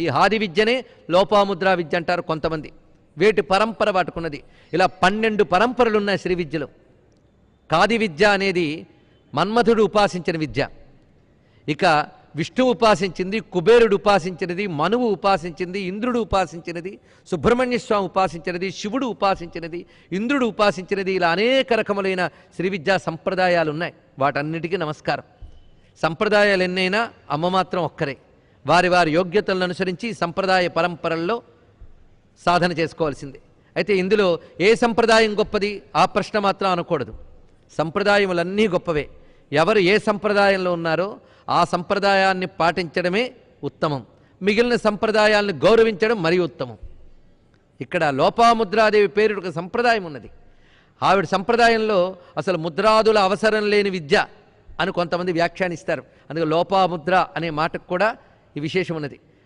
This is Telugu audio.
ఈ హాది విద్యనే లోపాముద్రా విద్య అంటారు కొంతమంది. వేటి పరంపర వాటుకున్నది. ఇలా 12 పరంపరలు ఉన్నాయి శ్రీ విద్యలో. కాది విద్య అనేది మన్మథుడు ఉపాసించిన విద్య. ఇక విష్ణువు ఉపాసించింది, కుబేరుడు ఉపాసించినది, మనువు ఉపాసించింది, ఇంద్రుడు ఉపాసించినది, సుబ్రహ్మణ్య స్వామి ఉపాసించినది, శివుడు ఉపాసించినది, ఇంద్రుడు ఉపాసించినది. ఇలా అనేక రకములైన శ్రీ విద్యా సంప్రదాయాలు ఉన్నాయి. వాటన్నిటికీ నమస్కారం. సంప్రదాయాలు ఎన్నైనా అమ్మ మాత్రం ఒక్కరే. వారి వారి యోగ్యతలను అనుసరించి సంప్రదాయ పరంపరల్లో సాధన చేసుకోవాల్సిందే. అయితే ఇందులో ఏ సంప్రదాయం గొప్పది ఆ ప్రశ్న మాత్రం అనకూడదు. సంప్రదాయములన్నీ గొప్పవే. ఎవరు ఏ సంప్రదాయంలో ఉన్నారో ఆ సంప్రదాయాన్ని పాటించడమే ఉత్తమం. మిగిలిన సంప్రదాయాలను గౌరవించడం మరీ ఉత్తమం. ఇక్కడ లోపాముద్రాదేవి పేరు ఒక సంప్రదాయం ఉన్నది. ఆవిడ సంప్రదాయంలో అసలు ముద్రాదుల అవసరం లేని విద్య అని కొంతమంది వ్యాఖ్యానిస్తారు. అందుకే లోపాముద్ర అనే మాటకు కూడా ఈ విశేషం ఉన్నది.